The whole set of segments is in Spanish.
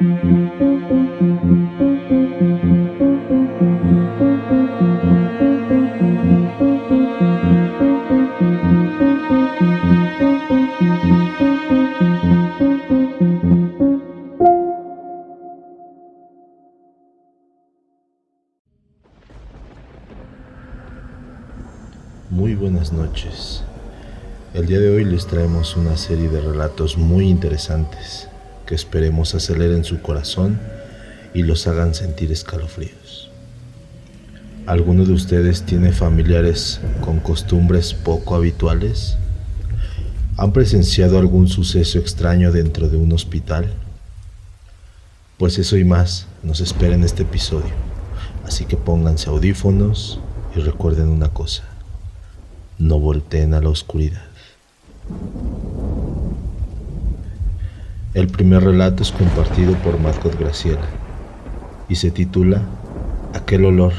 Muy buenas noches. El día de hoy les traemos una serie de relatos muy interesantes que esperemos aceleren su corazón y los hagan sentir escalofríos. ¿Alguno de ustedes tiene familiares con costumbres poco habituales? ¿Han presenciado algún suceso extraño dentro de un hospital? Pues eso y más nos espera en este episodio, así que pónganse audífonos y recuerden una cosa: no volteen a la oscuridad. El primer relato es compartido por Margot Graciela y se titula Aquel olor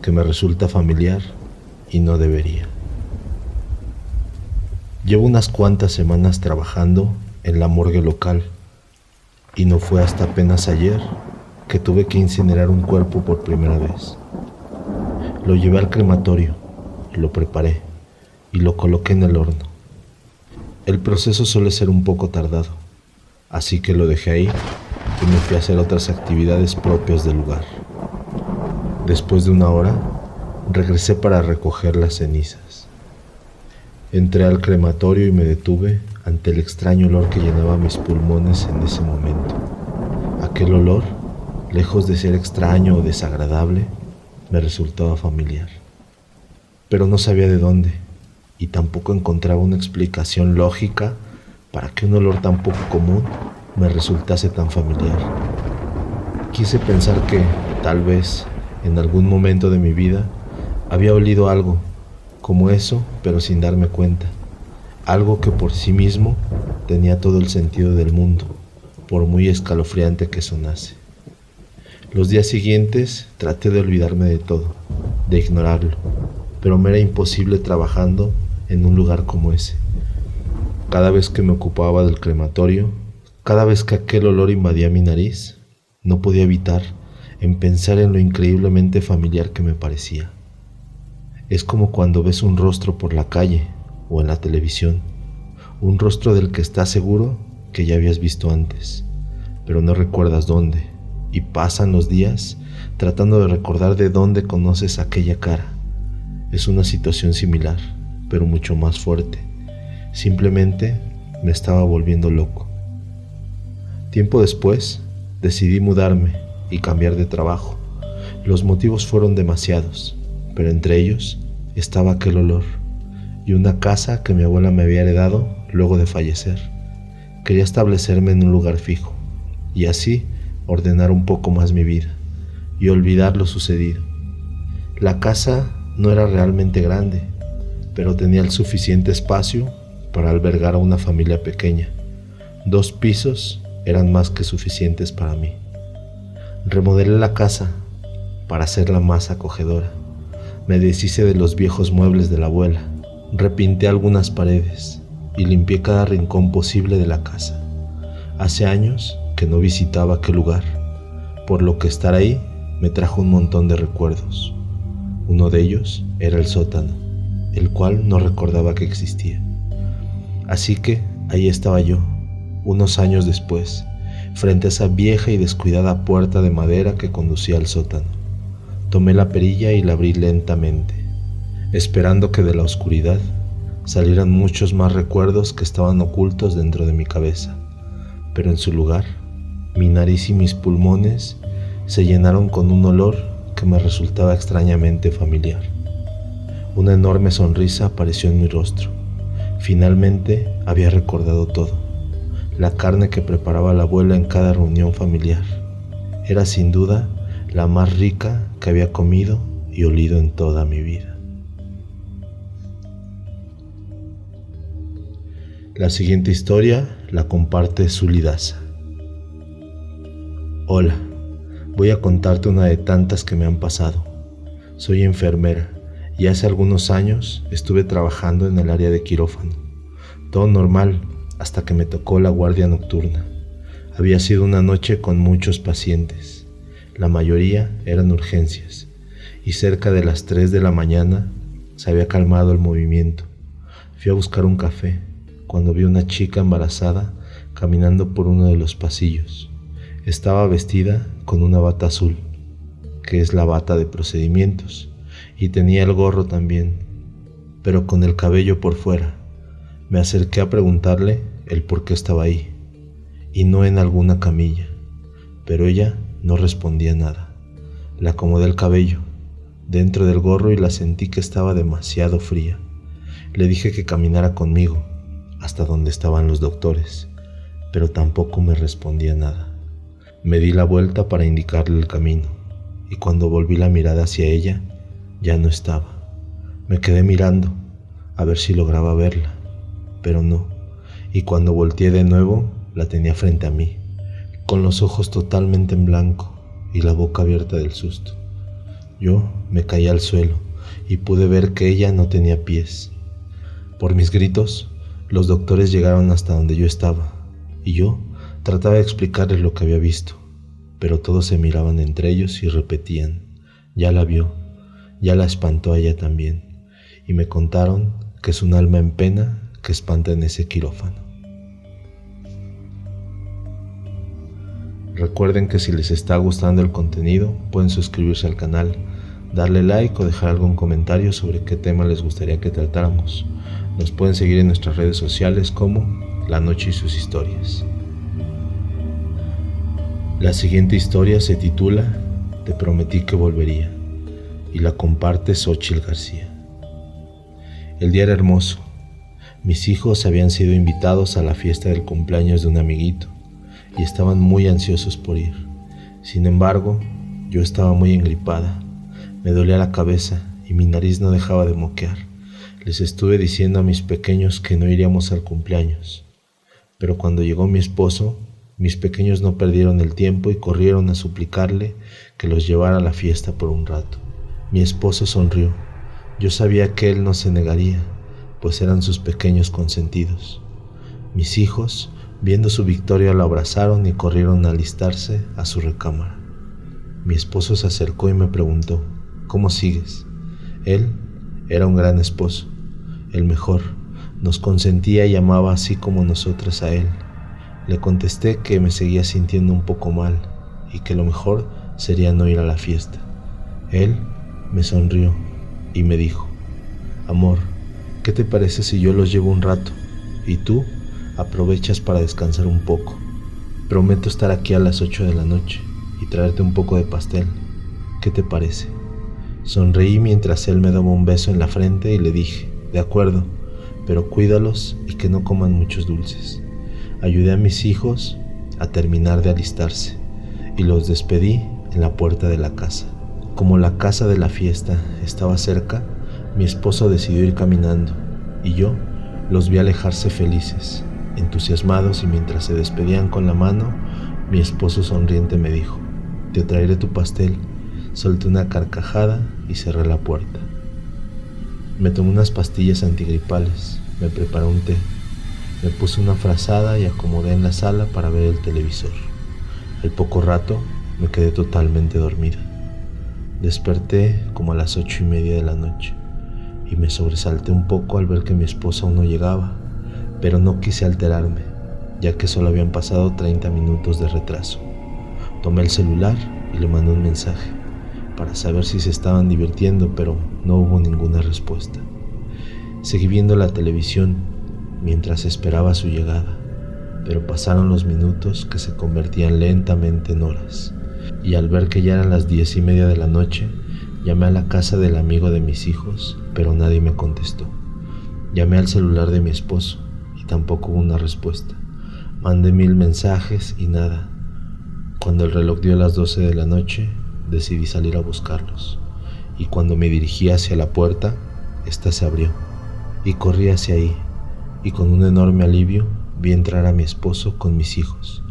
que me resulta familiar y no debería. Llevo unas cuantas semanas trabajando en la morgue local y no fue hasta apenas ayer que tuve que incinerar un cuerpo por primera vez. Lo llevé al crematorio, lo preparé y lo coloqué en el horno. El proceso suele ser un poco tardado, así que lo dejé ahí y me fui a hacer otras actividades propias del lugar. Después de una hora, regresé para recoger las cenizas. Entré al crematorio y me detuve ante el extraño olor que llenaba mis pulmones en ese momento. Aquel olor, lejos de ser extraño o desagradable, me resultaba familiar. Pero no sabía de dónde, y tampoco encontraba una explicación lógica para que un olor tan poco común me resultase tan familiar. Quise pensar que, tal vez, en algún momento de mi vida, había olido algo como eso, pero sin darme cuenta. Algo que por sí mismo tenía todo el sentido del mundo, por muy escalofriante que sonase. Los días siguientes traté de olvidarme de todo, de ignorarlo, pero me era imposible trabajando en un lugar como ese. Cada vez que me ocupaba del crematorio, cada vez que aquel olor invadía mi nariz, no podía evitar en pensar en lo increíblemente familiar que me parecía. Es como cuando ves un rostro por la calle o en la televisión, un rostro del que estás seguro que ya habías visto antes, pero no recuerdas dónde, y pasan los días tratando de recordar de dónde conoces aquella cara. Es una situación similar, pero mucho más fuerte. Simplemente me estaba volviendo loco. Tiempo después, decidí mudarme y cambiar de trabajo. Los motivos fueron demasiados, pero entre ellos estaba aquel olor y una casa que mi abuela me había heredado luego de fallecer. Quería establecerme en un lugar fijo y así ordenar un poco más mi vida y olvidar lo sucedido. La casa no era realmente grande, pero tenía el suficiente espacio para albergar a una familia pequeña. 2 pisos eran más que suficientes para mí. Remodelé la casa para hacerla más acogedora. Me deshice de los viejos muebles de la abuela, repinté algunas paredes y limpié cada rincón posible de la casa. Hace años que no visitaba aquel lugar, por lo que estar ahí me trajo un montón de recuerdos. Uno de ellos era el sótano, el cual no recordaba que existía. Así que ahí estaba yo, unos años después, frente a esa vieja y descuidada puerta de madera que conducía al sótano. Tomé la perilla y la abrí lentamente, esperando que de la oscuridad salieran muchos más recuerdos que estaban ocultos dentro de mi cabeza. Pero en su lugar, mi nariz y mis pulmones se llenaron con un olor que me resultaba extrañamente familiar. Una enorme sonrisa apareció en mi rostro. Finalmente había recordado todo. La carne que preparaba la abuela en cada reunión familiar era sin duda la más rica que había comido y olido en toda mi vida. La siguiente historia la comparte Zuli Daza. Hola, voy a contarte una de tantas que me han pasado. Soy enfermera y hace algunos años estuve trabajando en el área de quirófano. Todo normal hasta que me tocó la guardia nocturna. Había sido una noche con muchos pacientes. La mayoría eran urgencias, y cerca de las 3 de la mañana se había calmado el movimiento. Fui a buscar un café cuando vi una chica embarazada caminando por uno de los pasillos. Estaba vestida con una bata azul, que es la bata de procedimientos, y tenía el gorro también, pero con el cabello por fuera. Me acerqué a preguntarle el por qué estaba ahí, y no en alguna camilla, pero ella no respondía nada. Le acomodé el cabello dentro del gorro y la sentí que estaba demasiado fría. Le dije que caminara conmigo hasta donde estaban los doctores, pero tampoco me respondía nada. Me di la vuelta para indicarle el camino, y cuando volví la mirada hacia ella, ya no estaba. Me quedé mirando a ver si lograba verla, pero no, y cuando volteé de nuevo, la tenía frente a mí, con los ojos totalmente en blanco y la boca abierta del susto. Yo me caí al suelo y pude ver que ella no tenía pies. Por mis gritos, los doctores llegaron hasta donde yo estaba, y yo trataba de explicarles lo que había visto, pero todos se miraban entre ellos y repetían: ya la vio, ya la espantó a ella también, y me contaron que es un alma en pena que espanta en ese quirófano. Recuerden que si les está gustando el contenido, pueden suscribirse al canal, darle like o dejar algún comentario sobre qué tema les gustaría que tratáramos. Nos pueden seguir en nuestras redes sociales como La Noche y sus historias. La siguiente historia se titula Te prometí que volvería, y la comparte Xochitl García. El día era hermoso. Mis hijos habían sido invitados a la fiesta del cumpleaños de un amiguito y estaban muy ansiosos por ir. Sin embargo, yo estaba muy engripada. Me dolía la cabeza y mi nariz no dejaba de moquear. Les estuve diciendo a mis pequeños que no iríamos al cumpleaños, pero cuando llegó mi esposo, mis pequeños no perdieron el tiempo y corrieron a suplicarle que los llevara a la fiesta por un rato. Mi esposo sonrió. Yo sabía que él no se negaría, pues eran sus pequeños consentidos. Mis hijos, viendo su victoria, lo abrazaron y corrieron a alistarse a su recámara. Mi esposo se acercó y me preguntó: ¿cómo sigues? Él era un gran esposo, el mejor. Nos consentía y amaba así como nosotras a él. Le contesté que me seguía sintiendo un poco mal y que lo mejor sería no ir a la fiesta. Él me sonrió y me dijo: amor, ¿qué te parece si yo los llevo un rato y tú aprovechas para descansar un poco? Prometo estar aquí a las 8 de la noche y traerte un poco de pastel. ¿Qué te parece? Sonreí mientras él me daba un beso en la frente y le dije: de acuerdo, pero cuídalos y que no coman muchos dulces. Ayudé a mis hijos a terminar de alistarse y los despedí en la puerta de la casa. Como la casa de la fiesta estaba cerca, mi esposo decidió ir caminando y yo los vi alejarse felices, entusiasmados, y mientras se despedían con la mano, mi esposo sonriente me dijo: te traeré tu pastel. Solté una carcajada y cerré la puerta. Me tomé unas pastillas antigripales, me preparé un té, me puse una frazada y acomodé en la sala para ver el televisor. Al poco rato me quedé totalmente dormida. Desperté como a las 8:30 de la noche y me sobresalté un poco al ver que mi esposa aún no llegaba, pero no quise alterarme, ya que solo habían pasado 30 minutos de retraso. Tomé el celular y le mandé un mensaje para saber si se estaban divirtiendo, pero no hubo ninguna respuesta. Seguí viendo la televisión mientras esperaba su llegada, pero pasaron los minutos que se convertían lentamente en horas, y al ver que ya eran las 10:30 de la noche, llamé a la casa del amigo de mis hijos, pero nadie me contestó. Llamé al celular de mi esposo y tampoco hubo una respuesta. Mandé 1000 mensajes y nada. Cuando el reloj dio las 12 de la noche, decidí salir a buscarlos, y cuando me dirigí hacia la puerta, ésta se abrió, y corrí hacia ahí, y con un enorme alivio vi entrar a mi esposo con mis hijos.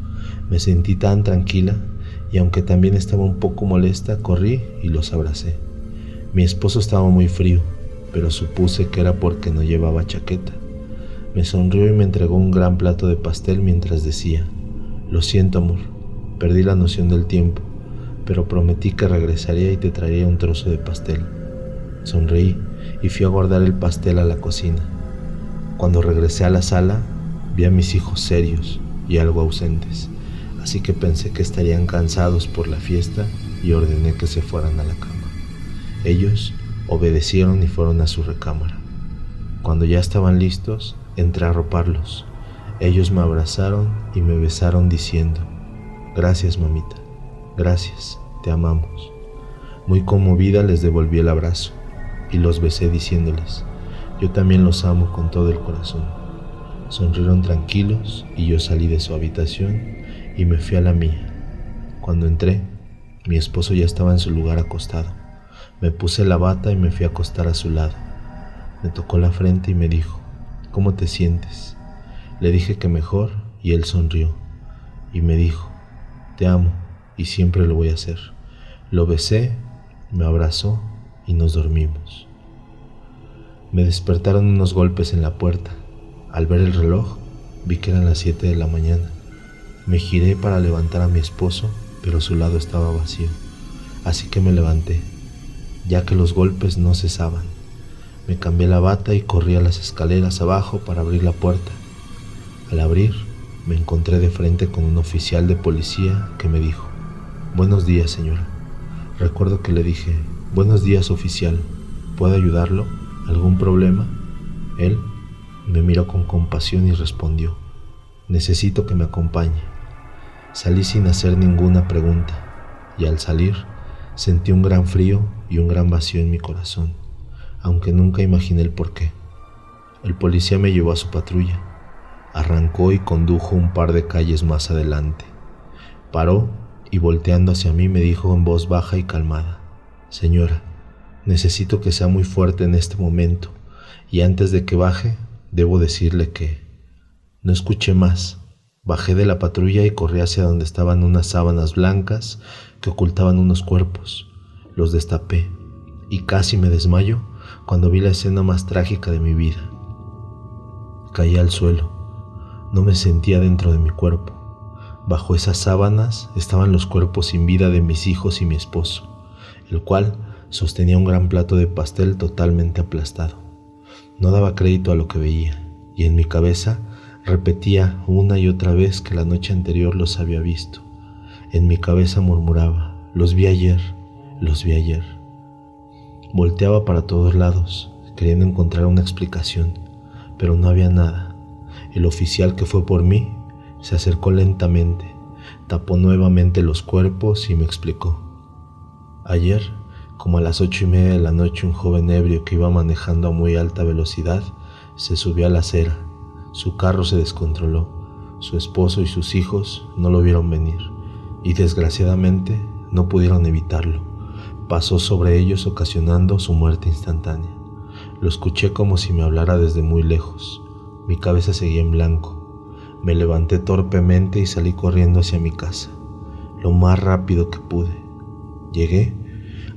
Me sentí tan tranquila, y aunque también estaba un poco molesta, corrí y los abracé. Mi esposo estaba muy frío, pero supuse que era porque no llevaba chaqueta. Me sonrió y me entregó un gran plato de pastel mientras decía: Lo siento, amor, perdí la noción del tiempo, pero prometí que regresaría y te traería un trozo de pastel. Sonreí y fui a guardar el pastel a la cocina. Cuando regresé a la sala, vi a mis hijos serios y algo ausentes, así que pensé que estarían cansados por la fiesta y ordené que se fueran a la cama. Ellos obedecieron y fueron a su recámara. Cuando ya estaban listos, entré a arroparlos. Ellos me abrazaron y me besaron diciendo: gracias, mamita, gracias, te amamos. Muy conmovida les devolví el abrazo y los besé diciéndoles: yo también los amo con todo el corazón. Sonrieron tranquilos y yo salí de su habitación y me fui a la mía. Cuando entré, mi esposo ya estaba en su lugar acostado. Me puse la bata y me fui a acostar a su lado. Me tocó la frente y me dijo: ¿cómo te sientes? Le dije que mejor y él sonrió y me dijo: te amo y siempre lo voy a hacer. Lo besé, me abrazó y nos dormimos. Me despertaron unos golpes en la puerta. Al ver el reloj, vi que eran las 7 de la mañana. Me giré para levantar a mi esposo, pero su lado estaba vacío. Así que me levanté, ya que los golpes no cesaban. Me cambié la bata y corrí a las escaleras abajo para abrir la puerta. Al abrir, me encontré de frente con un oficial de policía que me dijo: buenos días, señora. Recuerdo que le dije: buenos días, oficial, ¿puedo ayudarlo? ¿Algún problema? Él me miró con compasión y respondió: necesito que me acompañe. Salí sin hacer ninguna pregunta y al salir sentí un gran frío y un gran vacío en mi corazón, aunque nunca imaginé el porqué. El policía me llevó a su patrulla. Arrancó y condujo un par de calles más adelante. Paró y volteando hacia mí me dijo en voz baja y calmada: señora, necesito que sea muy fuerte en este momento y antes de que baje, debo decirle que... No escuché más. Bajé de la patrulla y corrí hacia donde estaban unas sábanas blancas que ocultaban unos cuerpos. Los destapé y casi me desmayo cuando vi la escena más trágica de mi vida. Caí al suelo. No me sentía dentro de mi cuerpo. Bajo esas sábanas estaban los cuerpos sin vida de mis hijos y mi esposo, el cual sostenía un gran plato de pastel totalmente aplastado. No daba crédito a lo que veía y en mi cabeza repetía una y otra vez que la noche anterior los había visto. En mi cabeza murmuraba: los vi ayer, los vi ayer. Volteaba para todos lados, queriendo encontrar una explicación, pero no había nada. El oficial que fue por mí se acercó lentamente, tapó nuevamente los cuerpos y me explicó: ayer, como a las 8:30 de la noche, un joven ebrio que iba manejando a muy alta velocidad se subió a la acera. Su carro se descontroló. Su esposo y sus hijos no lo vieron venir y desgraciadamente no pudieron evitarlo. Pasó sobre ellos ocasionando su muerte instantánea. Lo escuché como si me hablara desde muy lejos. Mi cabeza seguía en blanco. Me levanté torpemente y salí corriendo hacia mi casa, lo más rápido que pude. Llegué,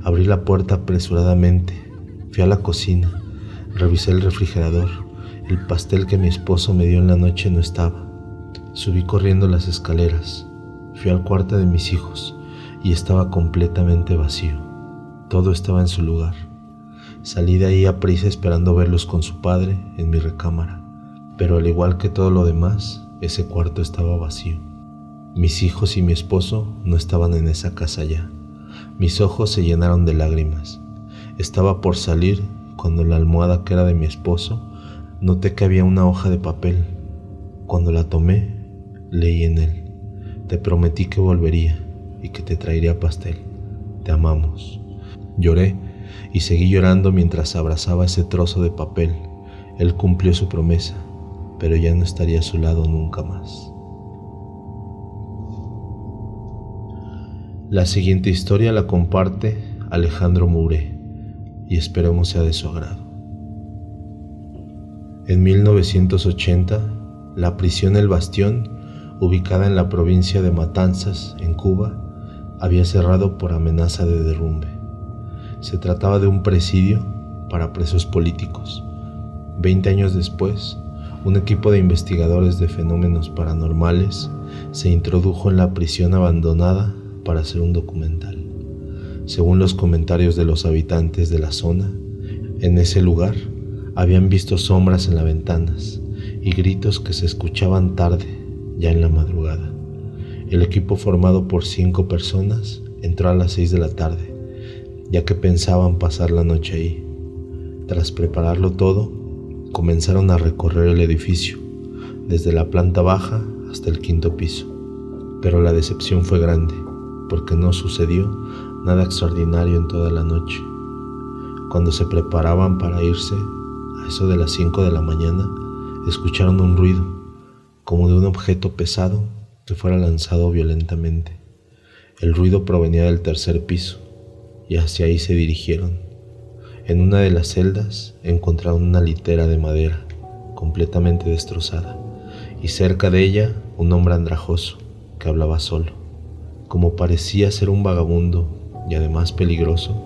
abrí la puerta apresuradamente, fui a la cocina, revisé el refrigerador. El pastel que mi esposo me dio en la noche no estaba. Subí corriendo las escaleras, fui al cuarto de mis hijos y estaba completamente vacío. Todo estaba en su lugar. Salí de ahí a prisa esperando verlos con su padre en mi recámara, pero al igual que todo lo demás, ese cuarto estaba vacío. Mis hijos y mi esposo no estaban en esa casa ya. Mis ojos se llenaron de lágrimas. Estaba por salir cuando en la almohada que era de mi esposo noté que había una hoja de papel. Cuando la tomé, leí en él: te prometí que volvería y que te traería pastel. Te amamos. Lloré y seguí llorando mientras abrazaba ese trozo de papel. Él cumplió su promesa, pero ya no estaría a su lado nunca más. La siguiente historia la comparte Alejandro Mouré y esperemos sea de su agrado. En 1980, la prisión El Bastión, ubicada en la provincia de Matanzas, en Cuba, había cerrado por amenaza de derrumbe. Se trataba de un presidio para presos políticos. 20 años después, un equipo de investigadores de fenómenos paranormales se introdujo en la prisión abandonada para hacer un documental. Según los comentarios de los habitantes de la zona, en ese lugar habían visto sombras en las ventanas y gritos que se escuchaban tarde, ya en la madrugada. El equipo, formado por 5 personas, entró a las 6 de la tarde, ya que pensaban pasar la noche ahí. Tras prepararlo todo, comenzaron a recorrer el edificio, desde la planta baja hasta el 5.º piso. Pero la decepción fue grande, porque no sucedió nada extraordinario en toda la noche. Cuando se preparaban para irse, a eso de las 5 de la mañana, escucharon un ruido, como de un objeto pesado que fuera lanzado violentamente. El ruido provenía del 3.er piso, y hacia ahí se dirigieron. En una de las celdas encontraron una litera de madera, completamente destrozada, y cerca de ella un hombre andrajoso que hablaba solo. Como parecía ser un vagabundo y además peligroso,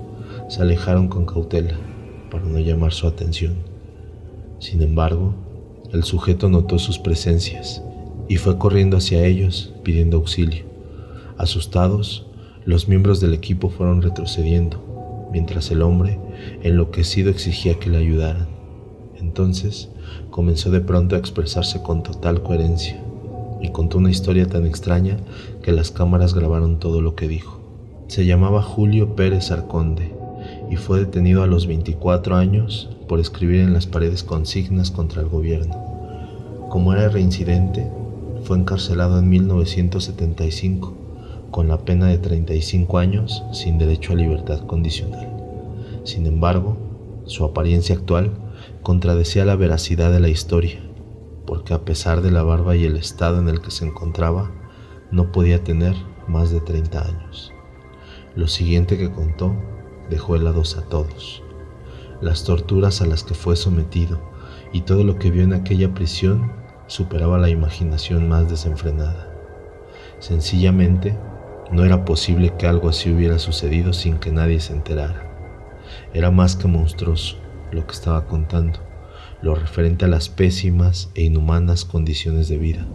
se alejaron con cautela para no llamar su atención. Sin embargo, el sujeto notó sus presencias y fue corriendo hacia ellos pidiendo auxilio. Asustados, los miembros del equipo fueron retrocediendo, mientras el hombre, enloquecido, exigía que le ayudaran. Entonces comenzó de pronto a expresarse con total coherencia y contó una historia tan extraña que las cámaras grabaron todo lo que dijo. Se llamaba Julio Pérez Arconde y fue detenido a los 24 años por escribir en las paredes consignas contra el gobierno. Como era reincidente, fue encarcelado en 1975 con la pena de 35 años sin derecho a libertad condicional. Sin embargo, su apariencia actual contradecía la veracidad de la historia, porque a pesar de la barba y el estado en el que se encontraba, no podía tener más de 30 años. Lo siguiente que contó dejó helados a todos. Las torturas a las que fue sometido y todo lo que vio en aquella prisión superaba la imaginación más desenfrenada. Sencillamente, no era posible que algo así hubiera sucedido sin que nadie se enterara. Era más que monstruoso lo que estaba contando, lo referente a las pésimas e inhumanas condiciones de vida,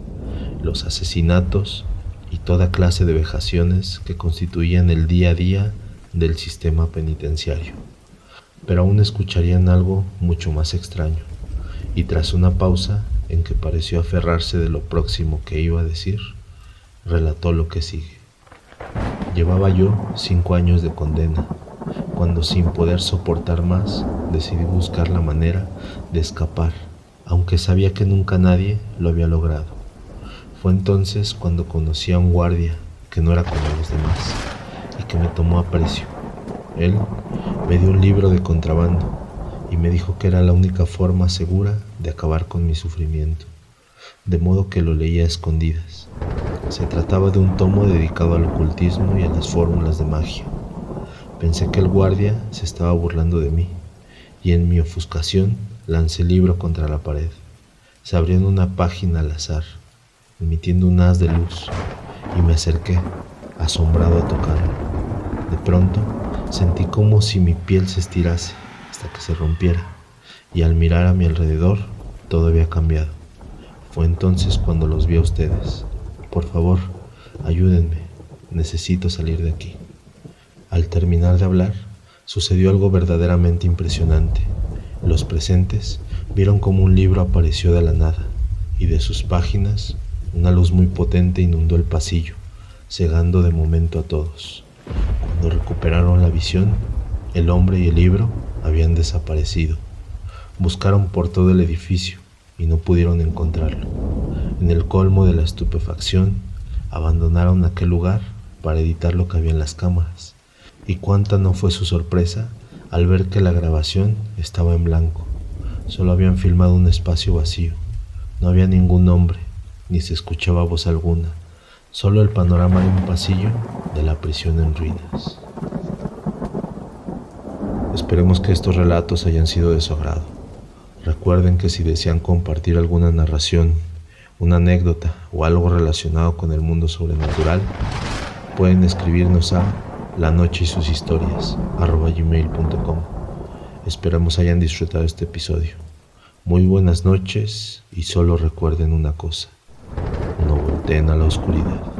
los asesinatos y toda clase de vejaciones que constituían el día a día del sistema penitenciario. Pero aún escucharían algo mucho más extraño, y tras una pausa en que pareció aferrarse de lo próximo que iba a decir, relató lo que sigue. Llevaba yo 5 años de condena, cuando sin poder soportar más, decidí buscar la manera de escapar, aunque sabía que nunca nadie lo había logrado. Fue entonces cuando conocí a un guardia que no era como los demás y que me tomó a precio. Él me dio un libro de contrabando y me dijo que era la única forma segura de acabar con mi sufrimiento, de modo que lo leía a escondidas. Se trataba de un tomo dedicado al ocultismo y a las fórmulas de magia. Pensé que el guardia se estaba burlando de mí, y en mi ofuscación lancé el libro contra la pared. Se abrió en una página al azar, emitiendo un haz de luz, y me acerqué, asombrado, a tocarlo. De pronto sentí como si mi piel se estirase hasta que se rompiera, y al mirar a mi alrededor todo había cambiado. Fue entonces cuando los vi a ustedes. Por favor, ayúdenme, necesito salir de aquí. Al terminar de hablar, sucedió algo verdaderamente impresionante. Los presentes vieron como un libro apareció de la nada, y de sus páginas una luz muy potente inundó el pasillo, cegando de momento a todos. Cuando recuperaron la visión, el hombre y el libro habían desaparecido. Buscaron por todo el edificio y no pudieron encontrarlo. En el colmo de la estupefacción, abandonaron aquel lugar para editar lo que había en las cámaras. Y cuánta no fue su sorpresa al ver que la grabación estaba en blanco. Solo habían filmado un espacio vacío. No había ningún nombre, ni se escuchaba voz alguna. Solo el panorama de un pasillo de la prisión en ruinas. Esperemos que estos relatos hayan sido de su agrado. Recuerden que si desean compartir alguna narración, una anécdota o algo relacionado con el mundo sobrenatural, pueden escribirnos a lanocheysushistorias@gmail.com. Esperamos hayan disfrutado este episodio. Muy buenas noches y solo recuerden una cosa, no volteen a la oscuridad.